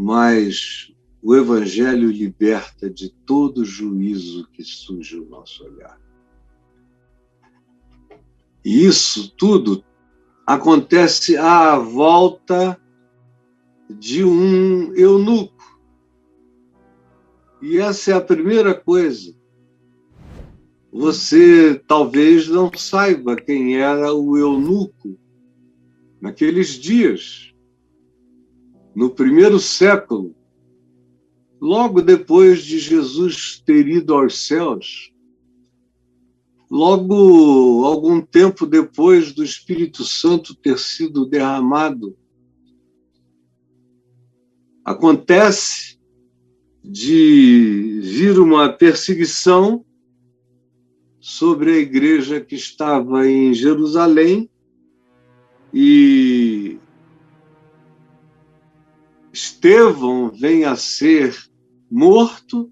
mas o Evangelho liberta de todo juízo que surge o nosso olhar. E isso tudo acontece à volta de um eunuco. E essa é a primeira coisa. Você talvez não saiba quem era o eunuco naqueles dias, no primeiro século, logo depois de Jesus ter ido aos céus, logo algum tempo depois do Espírito Santo ter sido derramado. Acontece de vir uma perseguição sobre a igreja que estava em Jerusalém e Estevão vem a ser morto.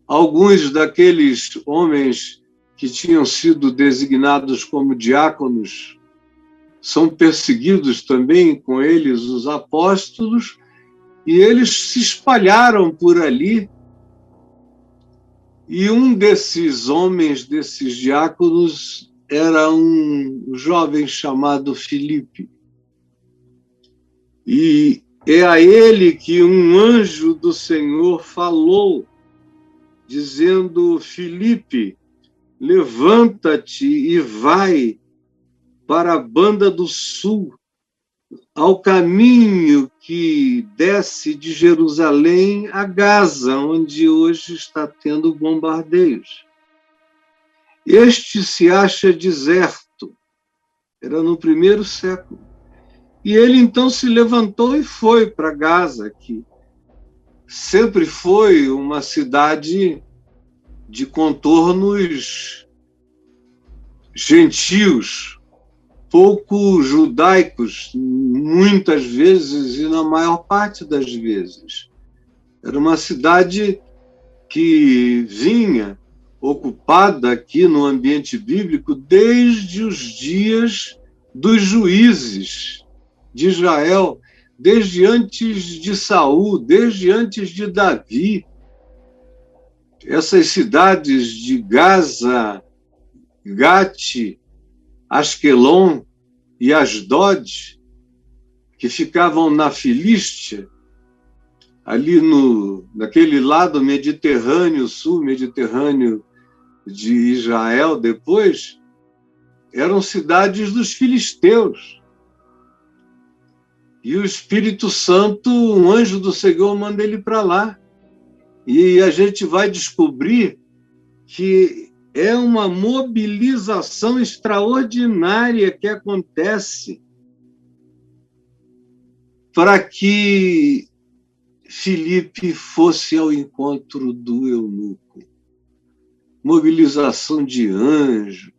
Alguns daqueles homens que tinham sido designados como diáconos são perseguidos também, com eles os apóstolos, e eles se espalharam por ali. E um desses homens, desses diáconos, era um jovem chamado Filipe. E é a ele que um anjo do Senhor falou, dizendo: Filipe, levanta-te e vai para a banda do sul, ao caminho que desce de Jerusalém a Gaza, onde hoje está tendo bombardeios. Este se acha deserto, era no primeiro século. E ele então se levantou e foi para Gaza, que sempre foi uma cidade de contornos gentios, pouco judaicos, muitas vezes e na maior parte das vezes. Era uma cidade que vinha ocupada aqui no ambiente bíblico desde os dias dos juízes de Israel, desde antes de Saul, desde antes de Davi. Essas cidades de Gaza, Gate, Asquelon e Asdod, que ficavam na Filístia, ali naquele lado mediterrâneo, sul mediterrâneo de Israel depois, eram cidades dos filisteus. E o Espírito Santo, um anjo do Senhor, manda ele para lá. E a gente vai descobrir que é uma mobilização extraordinária que acontece para que Filipe fosse ao encontro do eunuco. Mobilização de anjo.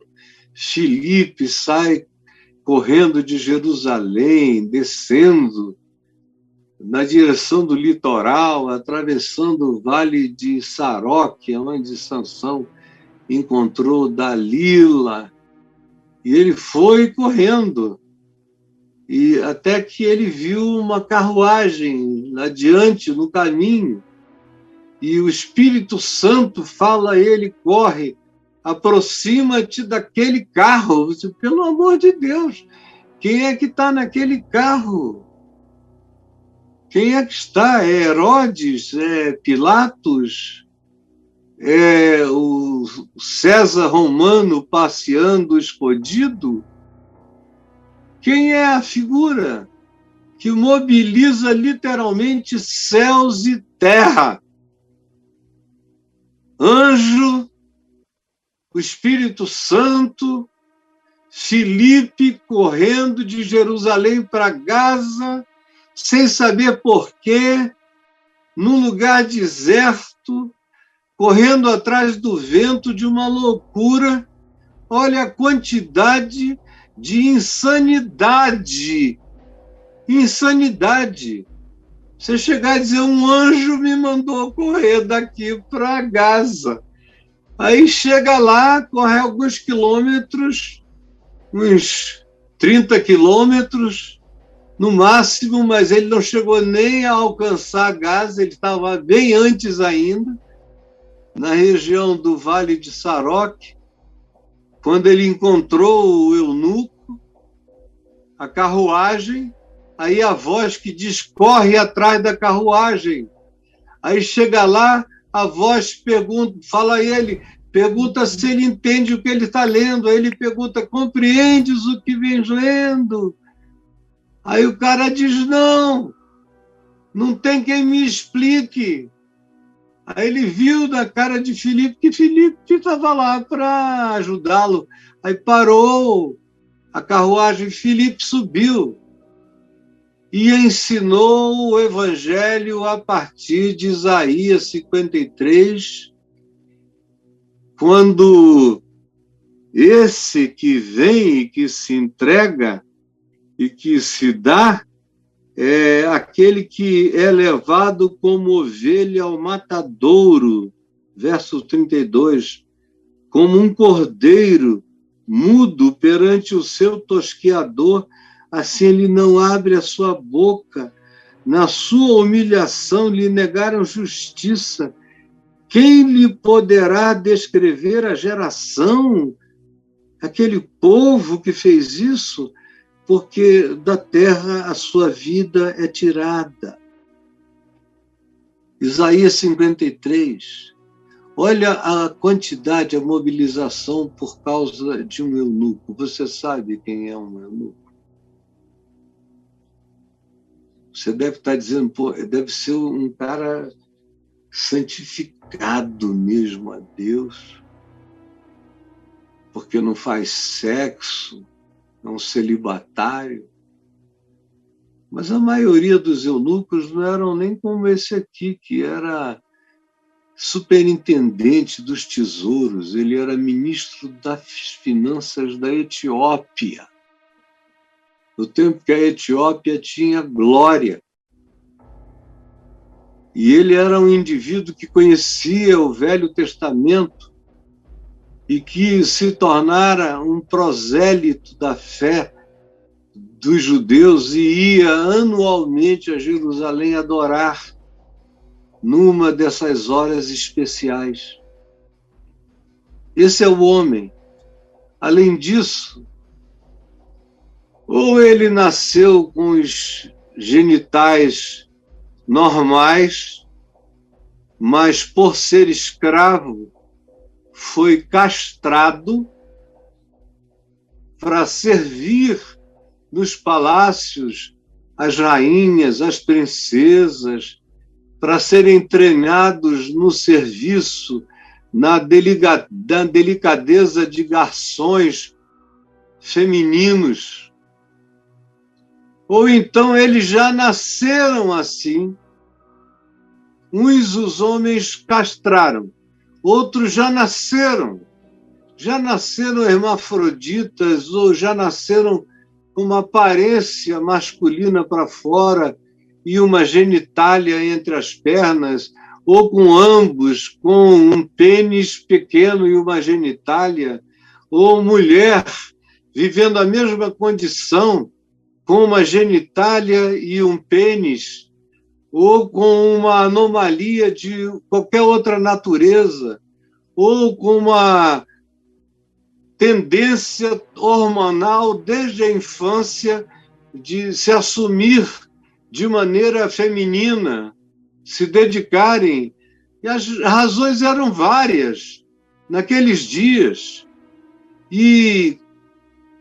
Filipe sai correndo de Jerusalém, descendo na direção do litoral, atravessando o vale de Saroque, onde Sansão encontrou Dalila, e ele foi correndo, e até que ele viu uma carruagem adiante no caminho, e o Espírito Santo fala a ele: corre, aproxima-te daquele carro. Disse, pelo amor de Deus, quem é que está naquele carro? Quem é que está? É Herodes? É Pilatos? É o César romano passeando escondido? Quem é a figura que mobiliza literalmente céus e terra? Anjo, o Espírito Santo, Filipe correndo de Jerusalém para Gaza, sem saber porquê, num lugar deserto, correndo atrás do vento de uma loucura. Olha a quantidade de insanidade. Insanidade. Você chegar a dizer, um anjo me mandou correr daqui para Gaza. Aí chega lá, corre alguns quilômetros, uns 30 quilômetros, no máximo, mas ele não chegou nem a alcançar Gaza, ele estava bem antes ainda, na região do Vale de Saroque, quando ele encontrou o eunuco, a carruagem, aí a voz que diz, corre atrás da carruagem. Aí chega lá, a voz pergunta, fala a ele, pergunta se ele entende o que ele está lendo. Aí ele pergunta, compreendes o que vens lendo? Aí o cara diz, não, não tem quem me explique. Aí ele viu na cara de Filipe que Filipe estava lá para ajudá-lo. Aí parou a carruagem, Filipe subiu e ensinou o evangelho a partir de Isaías 53, quando esse que vem e que se entrega e que se dá é aquele que é levado como ovelha ao matadouro, verso 32, como um cordeiro mudo perante o seu tosqueador, assim ele não abre a sua boca. Na sua humilhação lhe negaram justiça. Quem lhe poderá descrever a geração? Aquele povo que fez isso, porque da terra a sua vida é tirada. Isaías 53. Olha a quantidade, a mobilização por causa de um eunuco. Você sabe quem é um eunuco? Você deve estar dizendo, pô, deve ser um cara santificado mesmo a Deus, porque não faz sexo, é um celibatário. Mas a maioria dos eunucos não eram nem como esse aqui, que era superintendente dos tesouros, ele era ministro das finanças da Etiópia, no tempo que a Etiópia tinha glória. E ele era um indivíduo que conhecia o Velho Testamento e que se tornara um prosélito da fé dos judeus e ia anualmente a Jerusalém adorar numa dessas horas especiais. Esse é o homem. Além disso, ou ele nasceu com os genitais normais, mas por ser escravo, foi castrado para servir nos palácios as rainhas, as princesas, para serem treinados no serviço, na delicadeza de garçons femininos. Ou então eles já nasceram assim. Uns os homens castraram, outros já nasceram hermafroditas ou já nasceram com uma aparência masculina para fora e uma genitália entre as pernas, ou com ambos, com um pênis pequeno e uma genitália, ou mulher vivendo a mesma condição, com uma genitália e um pênis, ou com uma anomalia de qualquer outra natureza, ou com uma tendência hormonal desde a infância de se assumir de maneira feminina, se dedicarem. E as razões eram várias naqueles dias. E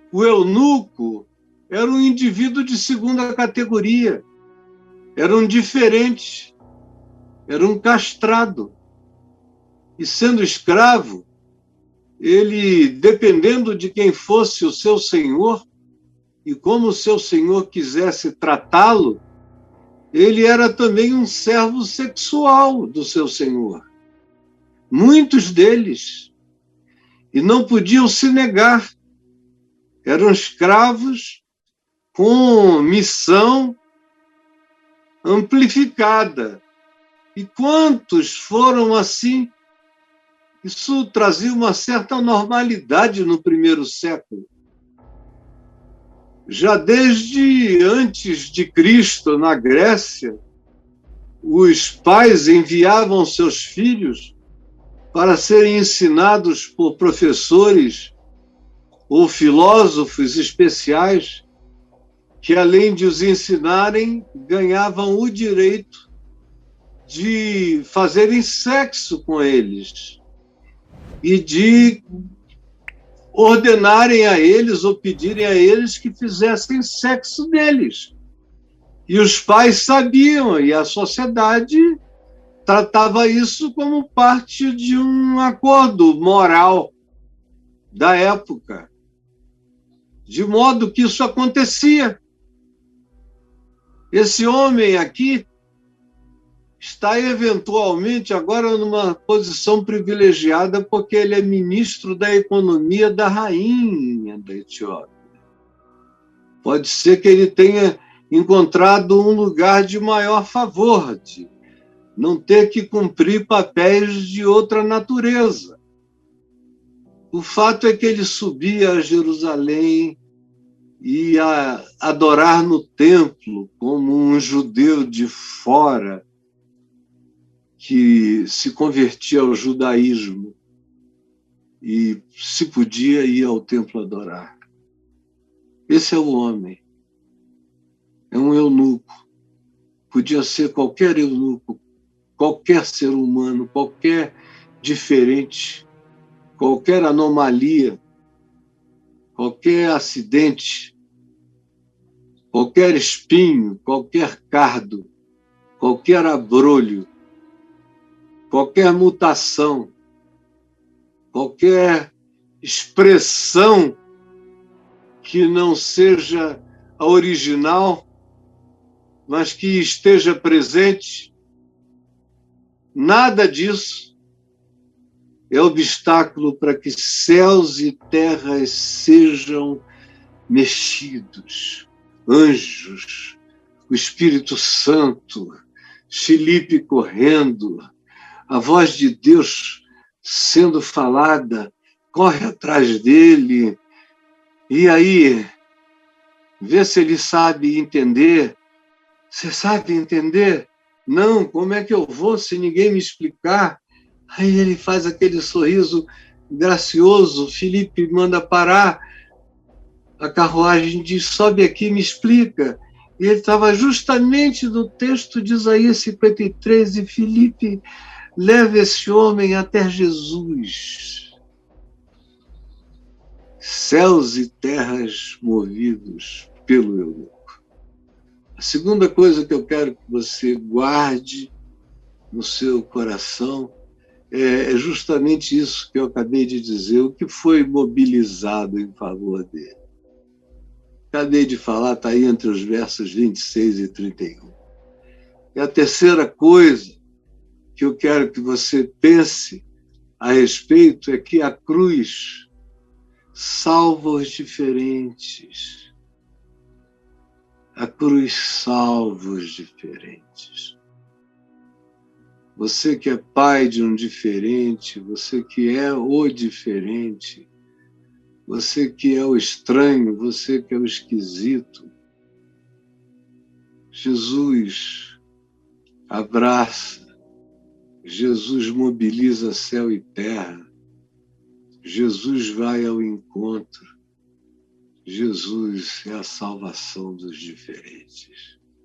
o eunuco era um indivíduo de segunda categoria, era um diferente, era um castrado. E sendo escravo, ele, dependendo de quem fosse o seu senhor, e como o seu senhor quisesse tratá-lo, ele era também um servo sexual do seu senhor. Muitos deles. E não podiam se negar. Eram escravos com missão amplificada. E quantos foram assim? Isso trazia uma certa normalidade no primeiro século. Já desde antes de Cristo, na Grécia, os pais enviavam seus filhos para serem ensinados por professores ou filósofos especiais que, além de os ensinarem, ganhavam o direito de fazerem sexo com eles e de ordenarem a eles ou pedirem a eles que fizessem sexo neles. E os pais sabiam, e a sociedade tratava isso como parte de um acordo moral da época, de modo que isso acontecia. Esse homem aqui está eventualmente agora numa posição privilegiada porque ele é ministro da economia da rainha da Etiópia. Pode ser que ele tenha encontrado um lugar de maior favor, de não ter que cumprir papéis de outra natureza. O fato é que ele subia a Jerusalém e ia adorar no templo como um judeu de fora que se convertia ao judaísmo e, se podia, ir ao templo adorar. Esse é o homem. É um eunuco. Podia ser qualquer eunuco, qualquer ser humano, qualquer diferente, qualquer anomalia, qualquer acidente, qualquer espinho, qualquer cardo, qualquer abrolho, qualquer mutação, qualquer expressão que não seja a original, mas que esteja presente, nada disso é obstáculo para que céus e terras sejam mexidos. Anjos, o Espírito Santo, Filipe correndo, a voz de Deus sendo falada, corre atrás dele, e aí, vê se ele sabe entender. Você sabe entender? Não, como é que eu vou se ninguém me explicar? Aí ele faz aquele sorriso gracioso, Filipe manda parar a carruagem, diz, sobe aqui, me explica. E ele estava justamente no texto de Isaías 53, e Filipe leva esse homem até Jesus. Céus e terras movidos pelo eunuco. A segunda coisa que eu quero que você guarde no seu coração é justamente isso que eu acabei de dizer, o que foi mobilizado em favor dele. Acabei de falar, está aí entre os versos 26 e 31. E a terceira coisa que eu quero que você pense a respeito é que a cruz salva os diferentes. A cruz salva os diferentes. Você que é pai de um diferente, você que é o diferente, você que é o estranho, você que é o esquisito, Jesus abraça, Jesus mobiliza céu e terra, Jesus vai ao encontro, Jesus é a salvação dos diferentes.